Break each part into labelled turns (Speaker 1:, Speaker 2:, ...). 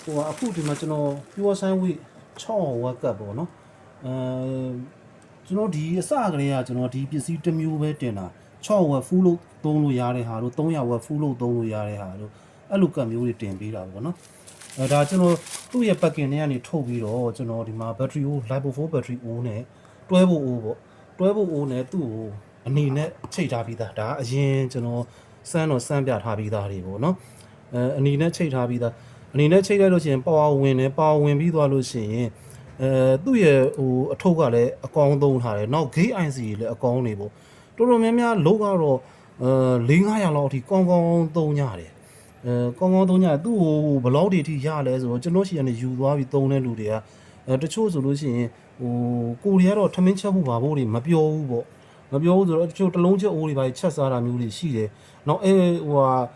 Speaker 1: ဟိုအခုဒီမှာကျွန်တော် pure sign weight 6 watt ကပ်ပေါ့နော်ကျွန်တော်ဒီအစကလေးကကျွန်တော်ဒီပစ္စည်းတစ်မျိုးပဲတင်တာ6 watt full လို့သုံးလို့ရတဲ့ဟာတို့300 watt full လို့သုံးလို့ရတဲ့ဟာတို့အဲ့လိုကပ်မျိုးတွေတင်ပေးတာပေါ့နော်ဒါကျွန်တော်သူ့ရဲ့ packing တွေကနေထုတ်ပြီးတော့ကျွန်တော်ဒီမှာ battery O lipo 4 battery O နဲ့တွဲဖို့ O ပေါ့တွဲဖို့ O နဲ့သူ့ကိုအနေနဲ့ချိန်ထားပြီးသားဒါအရင်ကျွန်တော်စမ်းပြထားပြီးသားတွေပေါ့နော်အနေနဲ့ချိန်ထားပြီးသားအနေနဲ့ချိန်လိုက်လို့ရှိရင်ပါဝါဝင်ပြီးသွားလို့ရှိရင်သူ့ရဲ့ဟိုအထုပ်ကလည်းအကောင်းသုံးထားတယ်နောက် gate IC လည်းအကောင်းနေပေါ့တော်တော်များများလုံးကတော့4-500လောက်အထိကောင်းသုံးကြတယ်ကောင်းသုံးကြသူ့ဟိုဘလောက်တွေအထိရလဲဆိုတော့ကျွန်တော်ရှိရနေယူသွားပြီးသုံးတဲ့လူတွေကတချို့ဆိုလို့ရှိရင်ဟိုကိုရီးယားတော့ထမင်းချက်ဖို့ပါဖို့တွေမပြောဘူးပေါ့မပြောဘူးဆိုတော့တချို့တလုံးချက်အိုးတွေပါချက်စားတာမျိုးတွေရှိတယ်နောက်ဟိုဟာ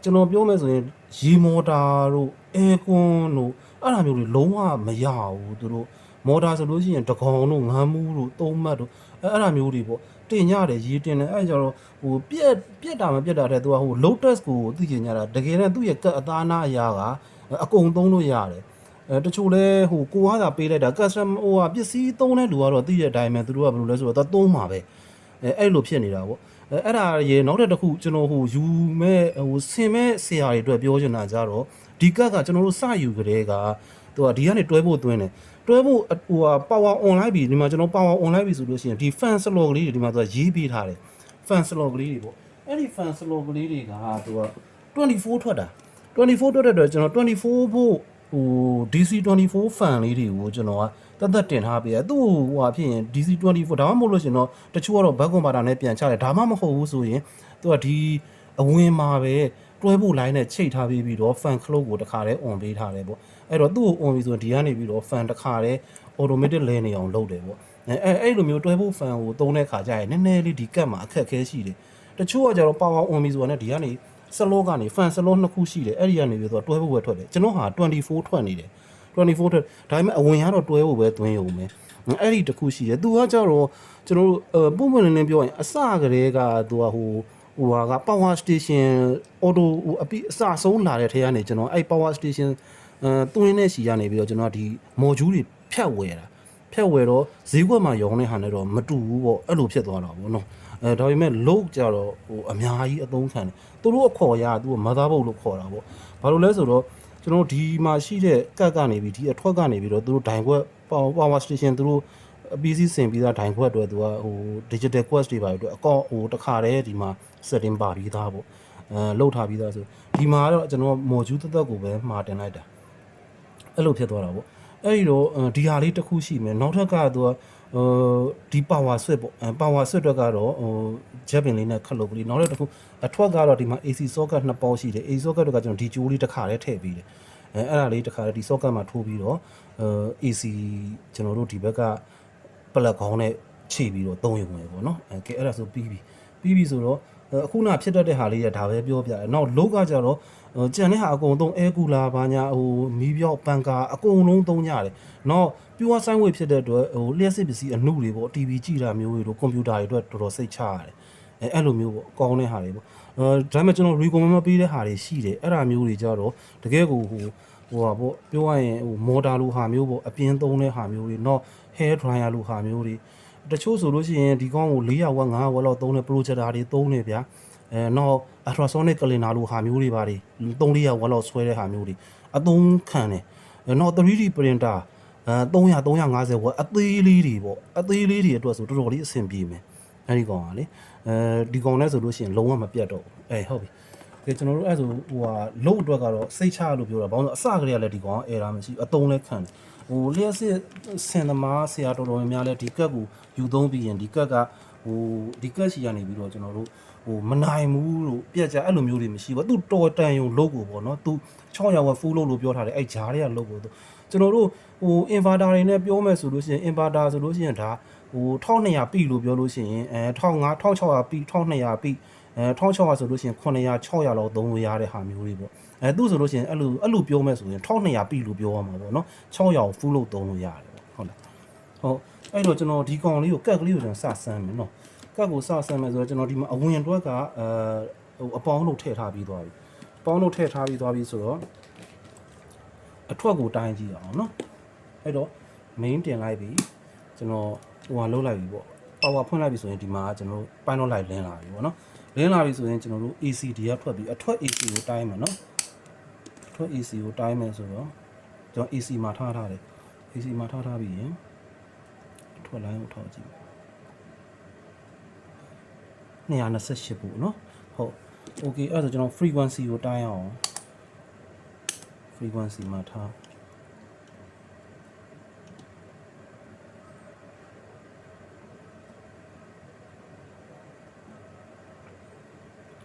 Speaker 1: ကျွန်တော်ပြောမယ်ဆိုရင်ရေမော်တာတို့အဲကွန်းတို့အဲ့ဒါမျိုးတွေလုံးဝမရဘူးသူတို့မော်တာဆိုလို့ရှိရင်တကောင်တို့ငန်းမှုတို့သုံးမှတ်တို့အဲ့ဒါမျိုးတွေပေါ့တင်ရတယ်ရေးတင်တယ်အဲ့ကြတော့ဟိုပြက်တာမပြက်တာတဲ့သူကဟို low test ကိုသိကျင်ကြတာတကယ်နဲ့သူ့ရဲ့အသားနာအရာကအကုန်သုံးလို့ရတယ်တချို့လဲဟိုကိုဟာသာပေးလိုက်တာ custom ဟိုဟာပစ္စည်းသုံးတဲ့လူကတော့သိတဲ့အတိုင်းပဲသူတို့ကဘယ်လိုလဲဆိုတော့သုံးမှာပဲအဲ့လိုဖြစ်နေတာပေါ့အဲ့ဒါရေနောက်တစ်ခုကျွန်တော်ဟိုယူမဲ့ဟိုဆင်မဲ့ဆရာတွေအတွက်ပြောချင်တာကြတော့ဒီကကကျွန်တော်တို့စယူကြတဲ့ကသူကဒီကနေတွဲဖို့သွင်းတယ်တွဲဖို့ဟိုဟာ power online ပြီဒီမှာကျွန်တော် power online ပြီဆိုလို့ရှိရင်ဒီ fan slot ကလေးတွေဒီမှာသူကရေးပေးထားတယ် fan slot ကလေးတွေပေါ့အဲ့ဒီ fan slot ကလေးတွေကသူက24ထွက်တာ24ထွက်တဲ့အတွက်ကျွန်တော်24ဖို့ဟို DC 24 fan လေးတွေကိုကျွန်တော်ကတက်တင်ထားပေးတယ်သူ့ဟိုဟာဖြစ်ရင် DC 24ဒါမှမဟုတ်လို့ရှင်တော့တချို့ကတော့ back computer နဲ့ပြန်ချတယ်ဒါမှမဟုတ်ဘူးဆိုရင်သူကဒီအဝင်မှာပဲတွဲဖို့ line နဲ့ချိတ်ထားပြီးတော့ fan clock ကိုတခါတည်း on ပေးထားတယ်ပေါ့အဲ့တော့သူ့ကို on ပြီးဆိုရင်ဒီကနေပြီးတော့ fan တခါတည်း automatic လဲနေအောင်လုပ်တယ်ပေါ့အဲ့လိုမျိုးတွဲဖို့ fan ကိုသုံးတဲ့ခါကျရင်နည်းနည်းလေးဒီကတ်မှာအခက်အခဲရှိတယ်တချို့ကကျတော့ power on ပြီးဆိုတာနဲ့ဒီကနေslot ကနေ fan slot နှစ်ခုရှိတယ်အဲ့ဒီကနေပြီးတော့တွဲဖို့ပဲထွက်တယ်ကျွန်တော်ဟာ24ထွက်နေတယ်24ထွက်ဒါပေမဲ့အဝင်ရတော့တွဲဖို့ပဲသွင်းရုံပဲအဲ့ဒီတစ်ခုရှိတယ်သူကကျတော့ကျွန်တော်တို့ပုံမှန်နေပြောရင်အစကတည်းကသူကဟိုဟာက power station auto ဟိုအဆုံးလာတဲ့ထဲကနေကျွန်တော်အဲ့ power station သွင်းတဲ့စီကနေပြီးတော့ကျွန်တော်ဒီ module တွေဖြတ်ဝယ်တော့ဈေးကွက်မှာရောင်းတဲ့ဟာနဲ့တော့မတူဘူးပေါ့အဲ့လိုဖြစ်သွားတာပေါ့နော်ဒါပေမဲ့ load ကြတော့ဟိုအများကြီးအသုံးခံတယ်သူတို့အခေါ်ရသူက mother board လို့ခေါ်တာပေါ့ဘာလို့လဲဆိုတော့ကျွန်တော်ဒီမှာရှိတဲ့ကတ်ကနေပြီးဒီအထွက်ကနေပြီးတော့သူတို့ဒိုင်ခွက် power station သူတို့PC ဆင်ပြီးသားဒိုင်ခွက်အတွက်သူကဟို digital quest တွေပါအတွက်အကောင့်ဟိုတခါတည်းဒီမှာ setting ပါပြီးသားပေါ့လောက်ထားပြီးသားဆိုဒီမှာတော့ကျွန်တော် module တက်ကိုပဲမှာတင်လိုက်တာအဲ့လိုဖြစ်သွားတာပေါ့အဲ့ဒီတော့ဒီဟာလေးတစ်ခုရှိမယ်နောက်ထပ်ကသူကဒီ power switch ပေါ့power switch အတွက်ကတော့ဟို jet pin လေးနဲ့ခက်လို့ကလေးနောက်တစ်ခုအထွက်ကတော့ဒီမှာ AC socket နှစ်ပေါက်ရှိတယ် AC socket တော့ကကျွန်တော်ဒီကြိုးလေးတစ်ခါတည်းထည့်ပြီးတယ်အဲ့ဒါလေးတစ်ခါတည်းဒီ socket မှာထိုးပြီးတော့AC ကျွန်တော်တို့ဒီဘက်က plug ခေါင်းနဲ့ချိန်ပြီးတော့သုံးရုံပဲပေါ့နော်ကဲအဲ့ဒါဆိုပြီးပြီဆိုတော့အခုနဖြစ်တတ်တဲ့ဟာလေးရဒါပဲပြောပြတယ်နောက် load ကကြတော့ကြံတဲ့ဟာအကုန်သုံး air cooler ဘာညာဟိုမီးပြောက်ပန်ကာအကုန်လုံးသုံးကြတယ်နောက် pure sign weight ဖြစ်တဲ့အတွက်ဟိုလျှက်စစ်ပစ္စည်းအမှုတွေပေါ့ TV ကြည့်တာမျိုးတွေတို့ကွန်ပျူတာတွေအတွက်တော်တော်စိတ်ချရတယ်အဲ့လိုမျိုးပေါ့ကောင်းတဲ့ဟာတွေပေါ့ဒါပေမဲ့ကျွန်တော် recommend မပေးတဲ့ဟာတွေရှိတယ်အဲ့ဒါမျိုးတွေကြတော့တကယ်ကိုဟိုဟာပေါ့ပြောရရင်ဟို motor လိုဟာမျိုးပေါ့အပြင်းသုံးတဲ့ဟာမျိုးတွေနောက် hair dryer လိုဟာမျိုးတွေတချို့ဆိုလို့ရှိရင်ဒီကောင်းကို400 watt 500 watt လောက်သုံးတဲ့ projector တွေသုံးနေဗျာနောက် ultrasonic cleaner လိုဟာမျိုးတွေပါတယ်300 watt လောက်ဆွဲတဲ့ဟာမျိုးတွေအသုံးခံတယ်နောက် 3D printer 350 watt အသေးလေးတွေပေါ့အသေးလေးတွေအတွက်ဆိုတော်တော်လေးအဆင်ပြေမယ်အဲ့ဒီကောင်ကလေဒီကောင်နဲ့ဆိုလို့ရှိရင်လုံးဝမပြတ်တော့ဘူးဟုတ်ပြီကဲကျွန်တော်တို့အဲ့ဆိုဟိုဟာလုံးအတွက်ကတော့စိတ်ချလို့ပြောတာဘာလို့အစကလေးကလည်းဒီကောင်အဲ့ဒါမရှိအသုံးလဲခံတယ်ဟိုလျှက်စစ်စင်သမားဆရာတော်တော်များများလဲဒီကက်ကိုယူသုံးပြီးရင်ဒီကက်ကဟိုဒီကက်စီကနေပြီးတော့ကျွန်တော်တို့ဟိုမနိုင်ဘူးလို့ပြက်ကြအဲ့လိုမျိုးတွေမရှိဘူးသူတော်တန်ယုံလုတ်ကိုပေါ့နော်သူ600 watt full လို့ပြောထားတယ်အဲ့ဂျားတွေကလုတ်ကိုကျွန်တော်တို့ဟို inverter တွေနဲ့ပြောမယ်ဆိုလို့ရှိရင် inverter ဆိုလို့ရှိရင်ဒါဟို1200ပြီလို့ပြောလို့ရှိရင်1600ပြီ1200ပြီ1600ဆိုလို့ရှိရင်900 600လောက်သုံးလို့ရတဲ့ဟာမျိုးတွေပေါ့သူဆိုလို့ရှိရင်အဲ့လိုပြောမယ်ဆိုရင်1200ပြီလို့ပြောရမှာပေါ့နော်600 full လို့သုံးလို့ရတယ်ပေါ့ဟုတ်လားဟုတ်အဲ့တော့ကျွန်တော်ဒီကောင်လေးကိုကက်ကလေးကိုကျွန်တော်စဆန်းမယ်နော်ကက်ကိုစဆန်းမယ်ဆိုတော့ကျွန်တော်ဒီမှာအဝင်အတွက်ကဟိုအပေါင်းလို့ထည့်ထားပြီးသွားပြီအပေါင်းလို့ထည့်ထားပြီးသွားပြီဆိုတော့ အထွက်ကိုတိုင်းကြည့်အောင်နော်အဲ့တော့ main တင်လိုက်ပြီကျွန်တော်ဟိုဟာလုံးလိုက်ပြီပေါ့ power ဖွင့်လိုက်ပြီဆိုရင်ဒီမှာကျွန်တော်တို့ panel light လင်းလာပြီပေါ့နော်လင်းလာပြီဆိုရင်ကျွန်တော်တို့ ACD ကထွက်ပြီးအထွက် AC ကိုတိုင်းမယ်နော်အထွက် AC ကိုတိုင်းမယ်ဆိုတော့ကျွန်တော် AC မှာထားတယ် AC မှာထားပြီးရင်အထွက် line ကိုထောက်ကြည့်228ပေါ့နော်ဟုတ် okay အဲ့ဒါဆိုကျွန်တော် frequency ကိုတိုင်းအောင် frequency မှာထား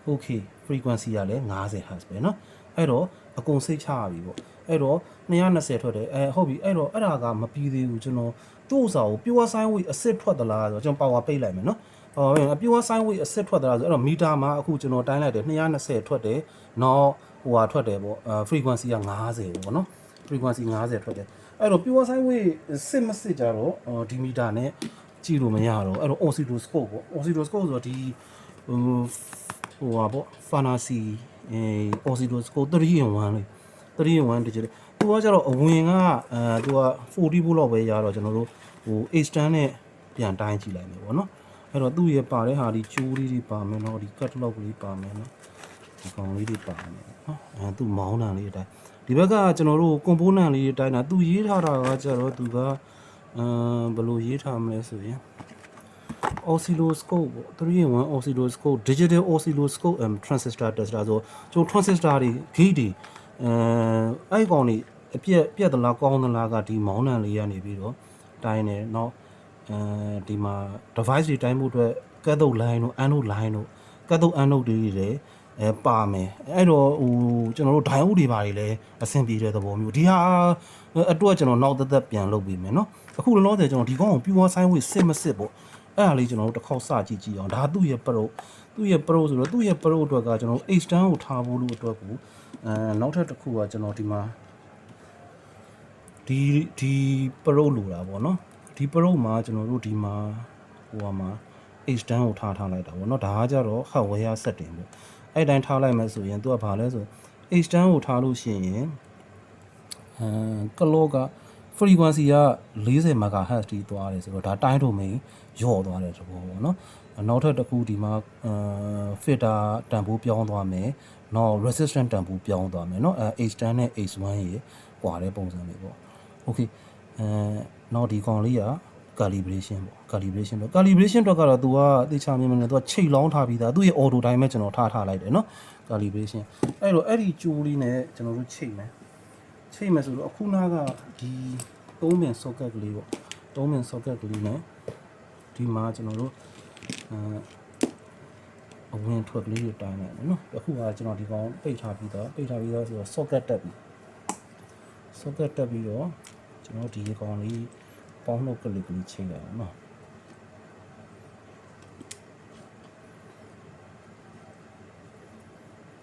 Speaker 1: okay frequency ကလည်း50 Hz ပဲเนาะအဲ့တော့အကုန်စိတ်ချရပြီပေါ့အဲ့တော့220ထွက်တယ်ဟုတ်ပြီအဲ့တော့အဲ့ဒါကမပြီးသေးဘူးကျွန်တော်ကြိုးစာကို pure sine wave အစစ်ထွက်သလားဆိုတော့ကျွန်တော် power ပိတ်လိုက်မယ်เนาะpure sine wave အစစ်ထွက်သလားဆိုအဲ့တော့မီတာမှာအခုကျွန်တော်တိုင်းလိုက်တယ်220ထွက်တယ်နောက်ဟိုဟာထွက်တယ်ပေါ့frequency က50ပေါ့เนาะ frequency 50ထွက်တယ်အဲ့တော့ pure sine wave စစ်မစစ်ကြတော့ဒီမီတာနဲ့ကြည့်လို့မရတော့အဲ့တော့ oscilloscope ပေါ့ oscilloscope ဆိုတော့ဒီဟိုဟာပေါ့ fantasy oscilloscope 3 in 1လေ3 in 1 digital သူကကျတော့အဝင်ကသူက40 volt လောက်ပဲရတော့ကျွန်တော်တို့ဟို extend နဲ့ပြန်တိုင်းကြည့်လိုက်မယ်ပေါ့နော်အဲ့တော့သူ့ရဲ့ပါတဲ့ဟာဒီကျိုးလေးတွေပါမယ်နော်ဒီ catalog လေးပါမယ်နော်ဒီကောင်လေးတွေပါမယ်နော်သူ့မောင်းတန်လေးအတိုင်းဒီဘက်ကကျွန်တော်တို့ component လေးတွေတိုင်းတာသူရေးထားတာကကျတော့သူကဘယ်လိုရေးထားမလဲဆိုရင်oscilloscope 3 in 1 oscilloscope digital oscilloscope and transistor tester ဆိုကျွန်တော် transistor တွေ gate တွေအဲ့ကောင်တွေအပြက်သလားကောင်းသလားကဒီမောင်းနှံလေးရနေပြီးတော့တိုင်းနေเนาะဒီမှာ device တွေတိုင်းမှုအတွက် cathode line တို့ anode line တို့ cathode anode တွေလည်းပါမယ်အဲ့တော့ဟိုကျွန်တော်တို့ diode တွေပါတွေလည်းအဆင်ပြေတဲ့သဘောမျိုးဒီဟာအတွက်ကျွန်တော်နောက်သက်ပြန်လုပ်ပေးမယ်เนาะအခုလောလောဆယ်ကျွန်တော်ဒီကောင်ကို pure sine wave စစ်မစစ်ပေါ့အဲ့ဒါလေးကျွန်တော်တို့တစ်ခေါက်စကြည့်အောင်ဒါသူ့ရဲ့ pro ဆိုတော့သူ့ရဲ့ pro အတွက်ကကျွန်တော် extend ကိုထားဖို့လို့အတွက်ကိုနောက်ထပ်တစ်ခုကကျွန်တော်ဒီမှာဒီ pro လိုတာပေါ့နော်ဒီ pro မှာကျွန်တော်တို့ဒီမှာဟိုမှာ extend ကိုထားလိုက်တာပေါ့နော်ဒါကကြတော့ hardware setting ပေါ့အဲ့တိုင်းထားလိုက်မယ်ဆိုရင်သူကဘာလဲဆို extend ကိုထားလို့ရှိရင်clock က frequency က40 MHz တိသွားတယ်ဆိုတော့ဒါ time domain ယော့သွားတယ်ဆိုပေါ့နော်နောက်ထပ်တစ်ခုဒီမှာfilter တန်ဖိုးပြောင်းသွားမယ်နောက် resistance တန်ဖိုးပြောင်းသွားမယ်เนาะH10 နဲ့ H1 ရေကွာတဲ့ပုံစံလေးပေါ့ okay နောက်ဒီကောင်လေးက calibration ပေါ့ calibration တော့ကတော့ तू ကသိချမြင်နေ तू ကချိတ်လောင်းထားပြီးသားသူ့ရဲ့ auto time ပဲကျွန်တော်ထားလိုက်တယ်เนาะ calibration အဲ့တော့အဲ့ဒီကြိုးလေးနဲ့ကျွန်တော်တို့ချိတ်မယ်ဆိုတော့အခုနာကဒီ3 pin socket ကလေးပေါ့3 pin socket ကလေးနဲ့ဒီမှာကျွန်တော်တို့အဝင်ထွက်ကလေးတွေတိုင်းလိုက်မယ်နော်အခုကကျွန်တော်ဒီကောင်ပိတ်ထားပြီးတော့ဆိုတော့ socket တက်ပြီးတော့ကျွန်တော်ဒီကောင်လေးပေါင်းလို့ကလေးချိန်လိုက်အောင်နော်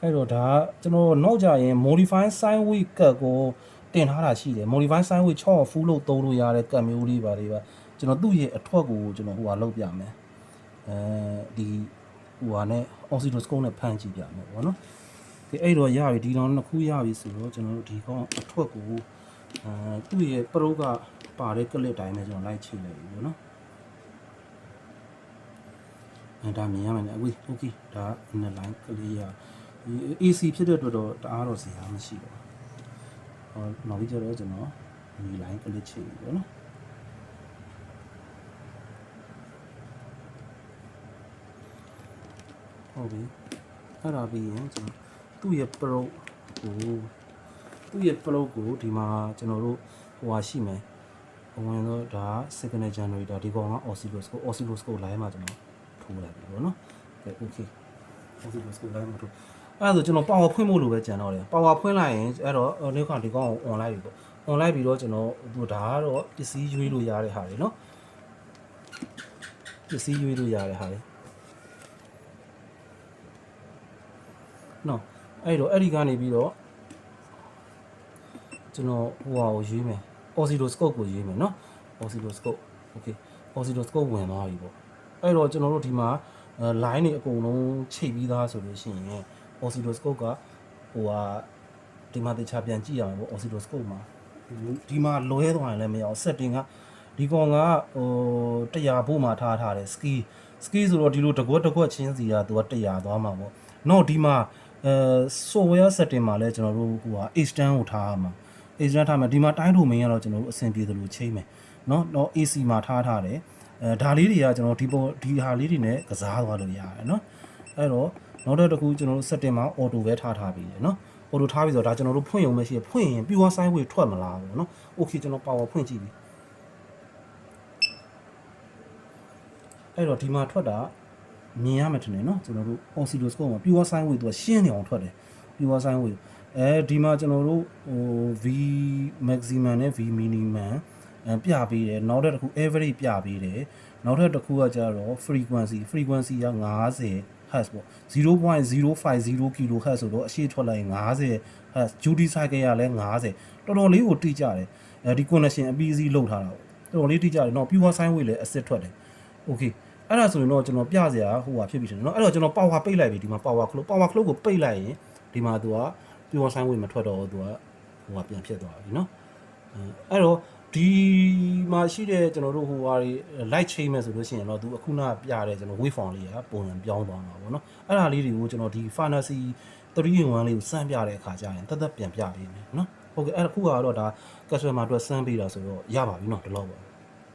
Speaker 1: အဲ့တော့ဒါကျွန်တော်နောက်ကြရင် modify sine wave ကတ်ကိုတင်ထားတာရှိတယ် modify sine wave 6 full လို့သုံးလို့ရတဲ့ကတ်မျိုးလေးပါကျွန်တော်သူ့ရဲ့အထွက်ကိုကျွန်တော်ဟိုဟာလောက်ပြမယ်ဒီဟိုဟာနဲ့ oscilloscope နဲ့ဖမ်းကြည့်ပြမယ်ပေါ့နော်ဒီအဲ့တော့ရပြီဒီတော့နှစ်ခုရပြီဆိုတော့ကျွန်တော်တို့ဒီကောင်အထွက်ကိုသူ့ရဲ့ pro ကပါတဲ့ clip တိုင်းပဲကျွန်တော်လိုက်ချိန်လိုက်ပြီပေါ့နော်ဒါမြင်ရမယ်နော်အခု okay ဒါ inner line ကလေးရ AC ဖြစ်တဲ့အတွက်တော့တအားတော့ဇာမရှိပါဘူးနောက်ပြီးကြတော့ကျွန်တော်ဒီ line ကလေးချိန်ပြီပေါ့နော်ဟုတ်ပြီအဲ့ဒါပြီးရင်ကျွန်တော်သူ့ရဲ့ pro ကိုဒီမှာကျွန်တော်တို့ဟိုဟာရှိမယ်ဝင်တော့ဒါ signal generator ဒီကောင်က oscilloscope line မှာကျွန်တော်ထိုးလိုက်ပြီပေါ့နော်ကဲ okay oscilloscope line မှာထိုးအဲ့ဒါဆိုကျွန်တော် power ဖွင့်ဖို့လိုပဲကြံတော့တယ် power ဖွင့်လိုက်ရင်အဲ့တော့ဒီကောင်ကို on လိုက်ပြီပေါ့ on လိုက်ပြီးတော့ကျွန်တော်ဒါကတော့ပစ္စည်းရွေးလို့ရတဲ့ဟာတွေနော်ပစ္စည်းရွေးလို့ရတဲ့ဟာတွေနော်အဲ့တော့အဲ့ဒီကနေပြီးတော့ကျွန်တော်ဟိုဟာကိုရွေးမယ် oscilloscope ကိုရွေးမယ်နော် oscilloscope okay oscilloscope ဝင်သွားပြီပေါ့အဲ့တော့ကျွန်တော်တို့ဒီမှာline တွေအကုန်လုံးချိတ်ပြီးသားဆိုလို့ရှိရင် oscilloscope ကဟိုဟာဒီမှာတခြားပြန်ကြည့်ရမယ်ပေါ့ oscilloscope မှာ ဒီမှာလွဲသွားရင်လည်းမရအောင် setting ကဒီကောင်ကဟို100ဖို့မှာထားတယ် ski ဆိုတော့ဒီလိုတကွက်ချင်းစီကသူက100သွားမှာပေါ့နော်ဒီမှာsoftware setting မှာလည်းကျွန်တော်တို့ဟိုဟာ extend ကိုထားရမှာ extend ထားမှာဒီမှာတိုင်းထိုမင်းကတော့ကျွန်တော်တို့အဆင်ပြေသလိုချိန်မယ်နော် AC မှာထားတယ်ဒါလေးတွေကကျွန်တော်ဒီဟာလေးတွေနဲ့ကစားသွားလို့ရတယ်နော်အဲ့တော့နောက်တစ်ခုကျွန်တော်တို့ setting မှာ auto ပဲထားပြီးတယ်နော် auto ထားပြီးဆိုတော့ဒါကျွန်တော်တို့ဖွင့်ရုံပဲရှိရဖွင့်ရင် pure sine wave ထွက်မလားပေါ့နော် okay ကျွန်တော် power ဖွင့်ကြည့်ပြီအဲ့တော့ဒီမှာထွက်တာမြင်ရမှာထင်တယ်နော်ကျွန်တော်တို့ oscilloscope မှာ pure sine wave သူကရှင်းနေအောင်ထွက်တယ် pure sine wave ဒီမှာကျွန်တော်တို့ဟို v maximum နဲ့ v minimum ပြပေးတယ်နောက်တစ်ခု average ပြပေးတယ်နောက်တစ်ခုကကျတော့ frequencyက50 hertz ပေါ့ 0.050 kHz ဆိုတော့အရှိထွက်လိုက်50 hertz duty cycle ကလည်း50တော်တော်လေးကိုတိကျတယ်ဒီ connection အပြီးအစီးလုပ်ထားတာပေါ့တော်တော်လေးတိကျတယ်နော် pure sine wave လည်းအစစ်ထွက်တယ် okay အဲ့ဒါဆိုရင်တော့ကျွန်တော်ပြစရာဟိုဟာဖြစ်ပြီရှင်နော်အဲ့တော့ကျွန်တော် power ပိတ်လိုက်ပြီဒီမှာ power clock ကိုပိတ်လိုက်ရင်ဒီမှာသူက pure sine wave မထွက်တော့သူကဟိုဟာပြန်ဖြစ်သွားပြီနော်အဲ့တော့ဒီမှာရှိတဲ့ကျွန်တော်တို့ဟိုဟာတွေ light chain မဲ့ဆိုလို့ရှိရင်တော့သူအခုနပြတဲ့ကျွန်တော် wave form လေးကပုံစံပြောင်းသွားမှာပေါ့နော်အဲ့ဒါလေးတွေကိုကျွန်တော်ဒီ fantasy 3-in-1 လေးကိုစမ်းပြတဲ့အခါကျရင်တက်ပြန်ပြပေးမယ်နော်ဟုတ်ကဲ့အဲ့အခုကတော့ဒါ customer အတွက်စမ်းပေးတာဆိုတော့ရပါပြီနော်ဒီလောက်ပါ